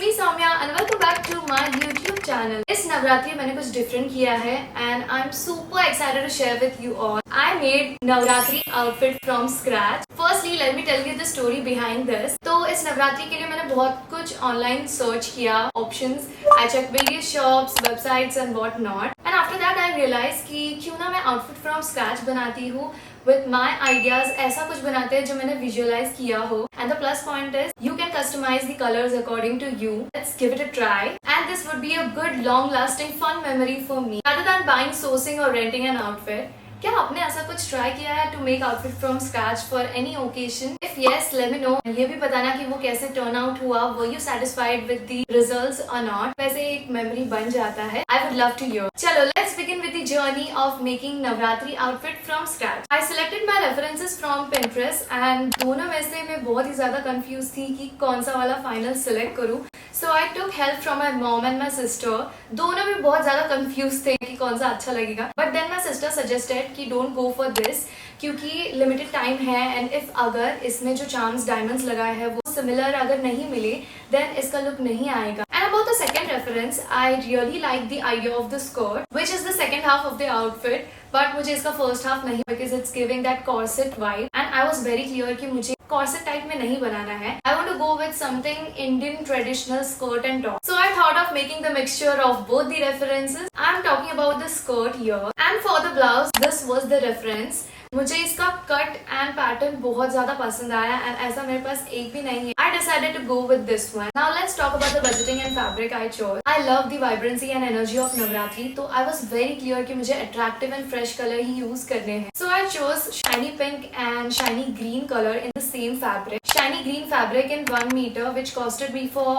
Me Saumya and welcome back to my YouTube channel. इस नवरात्रि मैंने कुछ डिफरेंट किया है and I am super excited to share with you all. I made Navratri outfit from scratch. Firstly let me tell you the story behind this. तो इस नवरात्रि के लिए मैंने बहुत कुछ ऑनलाइन सर्च किया, options, I check various shops, websites and what not, and after that I realise कि क्यों ना मैं आउटफिट फ्रॉम स्क्रैच बनाती हूँ with my ideas। ऐसा कुछ बनाते हैं जो मैंने visualize किया हो, and the plus point is you can customize the colors according to you। Let's give it a try and this would be a good long lasting fun memory for me rather than buying, sourcing or renting an outfit। क्या आपने ऐसा कुछ try किया है to make outfit from scratch for any occasion? If yes let me know. ये भी बताना कि वो कैसे टर्न आउट हुआ, were you satisfied with the results और नॉट। वैसे एक मेमोरी बन जाता है। I would love to hear. चलो let's begin with the journey of making Navratri outfit from scratch. I selected my references from Pinterest and दोनों में से मैं बहुत ही ज्यादा कंफ्यूज थी कि कौन सा वाला फाइनल सिलेक्ट करूं। So I took help from my mom and my sister. दोनों भी बहुत ज्यादा कंफ्यूज थे कि कौन सा अच्छा लगेगा, but then my sister suggested कि डोंट गो फॉर दिस क्योंकि लिमिटेड टाइम है एंड इफ अगर इसमें जो चार्म्स डायमंड्स लगाए हैं वो सिमिलर अगर नहीं मिले देन इसका लुक नहीं आएगा। And about the second reference, I really like the idea of the skirt which is the second half of the outfit, but मुझे इसका फर्स्ट हाफ नहीं because it's giving that corset vibe and I was very clear कि मुझे corset type में नहीं बनाना है। I want to go with something Indian traditional skirt and top. So I thought of making the mixture of both the references. I am talking about the skirt here and for the blouse this was the reference. मुझे इसका cut and pattern बहुत ज्यादा पसंद आया and ऐसा मेरे पास एक भी नहीं है। I decided to go with this one. Now let's talk about the budgeting and fabric I chose. I love the vibrancy and energy of Navratri, तो आई वाज वेरी क्लियर कि मुझे अट्रैक्टिव एंड फ्रेश कलर ही use करने हैं। So I chose shiny pink and shiny green colour in the same fabric. Shiny green fabric in 1 metre which costed me for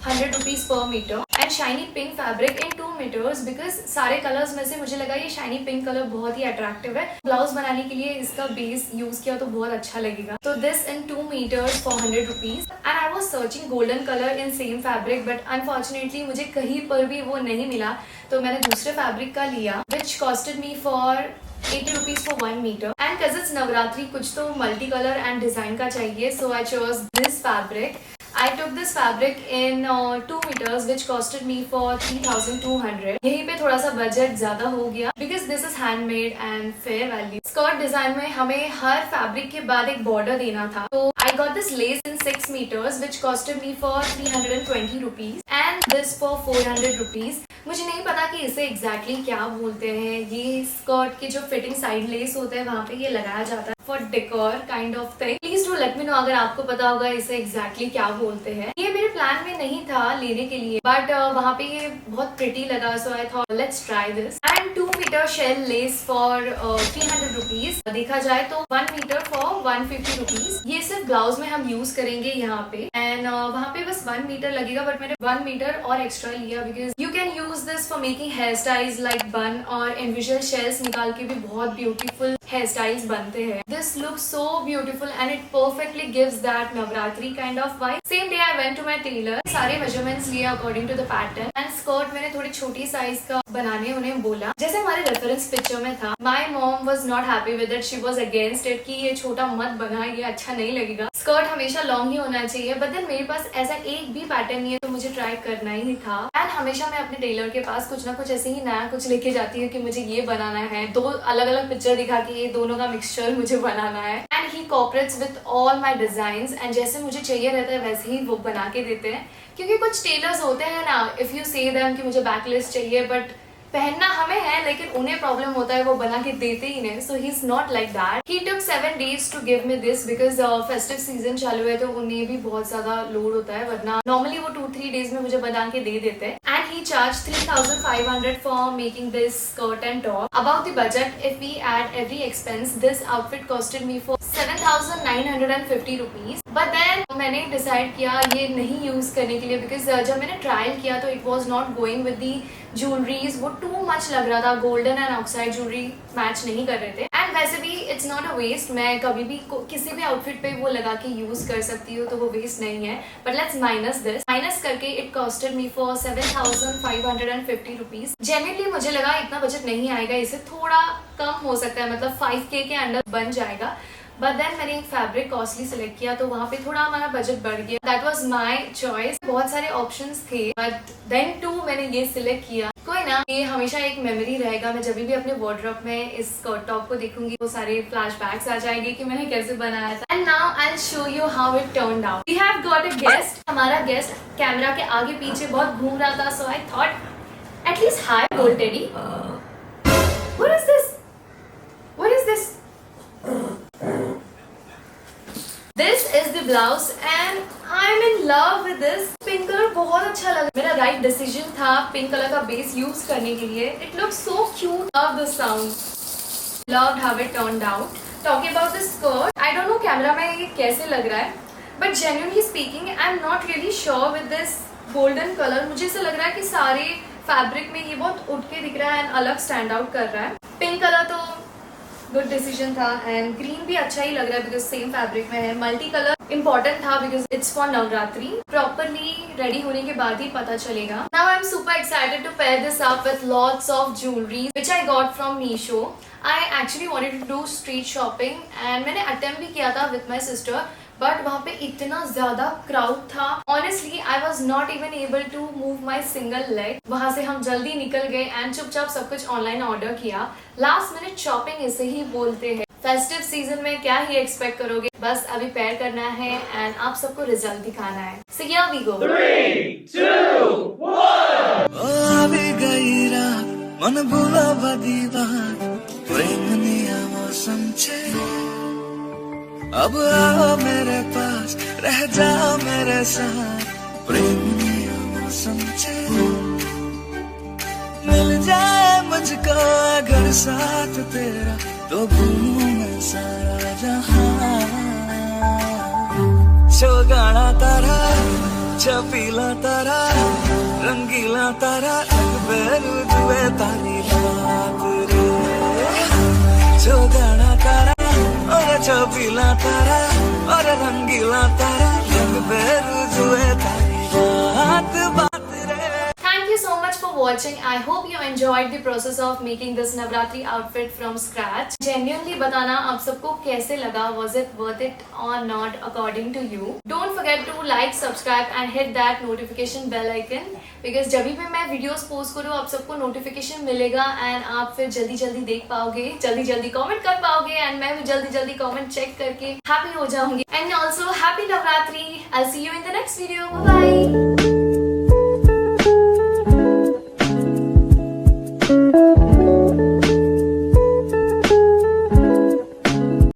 100 rupees per meter and shiny pink fabric in 2 meters because सारे colours में से मुझे लगा ये shiny pink colour बहुत ही attractive है। Blouse बनाने के लिए इसका बेस यूज किया तो बहुत अच्छा लगेगा। तो this in 2 meters for 100 rupees and I was searching golden color in same fabric but unfortunately मुझे कहीं पर भी वो नहीं मिला, तो मैंने दूसरे फैब्रिक का लिया which costed me for 80 rupees for 1 meter and because it's Navratri कुछ तो मल्टी कलर एंड डिजाइन का चाहिए, so I chose this fabric। I took this fabric in 2 meters which costed me for 3200। यहीं पे थोड़ा सा बजट ज्यादा हो गया because this is handmade and fair value। Skirt design में हमें हर फैब्रिक के बाद एक बॉर्डर देना था, तो I got this lace in 6 meters which costed me for 320 rupees and this for 400 rupees। मुझे नहीं पता कि इसे एग्जैक्टली क्या बोलते हैं। ये स्कर्ट के जो फिटिंग साइड लेस होता है वहाँ पे ये लगाया जाता है for decor kind of thing. Please do let me no अगर आपको पता होगा इसे एग्जैक्टली क्या बोलते हैं। ये मेरे प्लान में नहीं था लेने के लिए बट वहाँ पे ये बहुत प्रिटी लगा, so I thought let's try this. And 2 metre shell lace for 300 rupees. देखा जाए तो 1 मीटर फॉर 150 रुपीज। ये सिर्फ ब्लाउज में हम यूज करेंगे यहाँ पे एंड वहाँ पे बस 1 मीटर लगेगा, बट मैंने 1 मीटर और एक्स्ट्रा लिया because you can use this for making hair styles like bun और इंडिविजुअल शेल्स निकाल के भी बहुत ब्यूटीफुल हेयर स्टाइल्स बनते हैं। This looks so beautiful and it perfectly gives that Navratri kind of vibe. Same day I went to my tailor, सारे measurements लिए according to the pattern and skirt मैंने थोड़ी छोटी साइज का बनाने उन्हें बोला जैसे हमारे रेफरेंस पिक्चर में था। My mom was not happy with it, she was against it कि ये छोटा मत बना, ये अच्छा नहीं लगेगा, स्कर्ट हमेशा लॉन्ग ही होना चाहिए। बट देन मेरे पास ऐसा एक भी पैटर्न नहीं है तो मुझे ट्राई करना ही था। एंड हमेशा मैं अपने टेलर के पास कुछ ना कुछ ऐसे ही नया कुछ लेके जाती हूँ कि मुझे ये बनाना है। 2 अलग अलग पिक्चर दिखा के ये दोनों का मिक्सचर मुझे बनाना है and he cooperates with all my designs and जैसे मुझे चाहिए रहता है वैसे ही वो बना के देते हैं। क्योंकि कुछ टेलर्स होते हैं ना, इफ यू से देम कि मुझे बैकलेस चाहिए बट पहनना हमें है लेकिन उन्हें प्रॉब्लम होता है, वो बना के देते ही नहीं। So he is not like that. He took 7 days to give me this because festive season चालू है तो उन्हें भी बहुत ज्यादा लोड होता है, वरना नॉर्मली वो 2-3 days में मुझे बना के दे देते हैं। And he charge 3500 for making this skirt and top. About the budget, if we add every expense this outfit costed me for 7950 rupees. But then मैंने डिसाइड किया ये नहीं यूज करने के लिए बिकॉज जब मैंने ट्रायल किया तो it was not going with the jewelleries, वो टू मच लग रहा था, golden and oxide jewellery match नहीं कर रहे थे। एंड वैसे भी इट्स नॉट अ वेस्ट, मैं कभी भी किसी भी आउटफिट पे वो लगा के यूज कर सकती हूँ तो वो वेस्ट नहीं है। But let's minus this, minus करके it costed me for 7550 rupees. Genuinely मुझे लगा इतना बजट नहीं आएगा, इसे थोड़ा कम हो सकता है, मतलब 5K के अंडर बन जाएगा। बट देन मैंने एक फैब्रिक कॉस्टली सिलेक्ट किया तो वहाँ पे थोड़ा हमारा बजट बढ़ गया. That was my choice. बहुत सारे ऑप्शंस थे बट देन टू मैंने ये सिलेक्ट किया. कोई ना, ये हमेशा एक मेमोरी रहेगा. मैं जब भी अपने वार्डरोब में इस स्कर्ट टॉप को देखूंगी वो सारे फ्लैशबैक्स आ जाएंगे कि मैंने कैसे बनाया था. And now I will show you how it turned out. We have got a guest. हमारा गेस्ट कैमरा के आगे पीछे बहुत घूम रहा था, सो आई थॉट एटलीस्ट हाय बोल teddy. What is this? What is this? This is the blouse and I'm in love with this. Pink colour बहुत अच्छा लगा. मेरा राइट डिसीजन था पिंक कलर का बेस यूज करने के लिए. It looks so cute. Love the sound. Loved how it turned out. Talking about the skirt, I don't know camera में ये कैसे लग रहा है, but genuinely speaking, I'm not really sure with this golden color. मुझे ऐसा लग रहा है कि सारे फैब्रिक में ये बहुत उठ के दिख रहा है एंड अलग स्टैंड आउट कर रहा है. पिंक कलर तो गुड डिसीजन था एंड ग्रीन भी अच्छा ही लग रहा है बिकॉज सेम फैब्रिक में है. मल्टी कलर इंपॉर्टेंट था because it's for Navratri. Properly ready होने के बाद ही पता चलेगा. Now I am super excited to pair this up with lots of jewellery which I got from Meesho. I actually wanted to do street shopping and मैंने attempt भी किया था विथ माई सिस्टर बट वहाँ पे इतना ज्यादा क्राउड था. Honestly I was not even able to move my single leg. वहां से हम जल्दी निकल गए एंड चुपचाप सब कुछ ऑनलाइन ऑर्डर किया. लास्ट मिनट शॉपिंग इसे ही बोलते हैं. फेस्टिव सीजन में क्या ही एक्सपेक्ट करोगे. बस अभी पेयर करना है एंड आप सबको रिजल्ट दिखाना है. So here we go. 3, 2, 1. अभी गई रात मन भूला बदी बात प्रेमनिया मौसम छे. अब आओ मेरे पास रह जाओ मेरे साथ प्रेमनिया मौसम छे. मिल जाए मुझको अगर साथ तेरा तो भूलूं मैं सारा जहां. शोगाना तारा छपीला तारा रंगीला तारा बेरू जुए तारी बात रे. शोगाना तारा और छपीला तारा और रंगीला तारा बेरू जुए तारी बात बात रे. Thank you so much for watching. I hope you enjoyed the process of making this Navratri outfit from scratch. Genuinely बताना आप सबको कैसे लगा. Was it worth it or not according to you? Don't forget to like, subscribe and hit that notification bell icon because जब भी मैं videos post करूँ आप सबको नोटिफिकेशन मिलेगा एंड आप फिर जल्दी जल्दी देख पाओगे, जल्दी जल्दी कमेंट कर पाओगे एंड मैं भी जल्दी जल्दी कमेंट चेक करके हैप्पी हो जाऊंगी. And also happy Navratri. I'll see you in the next video. Bye bye.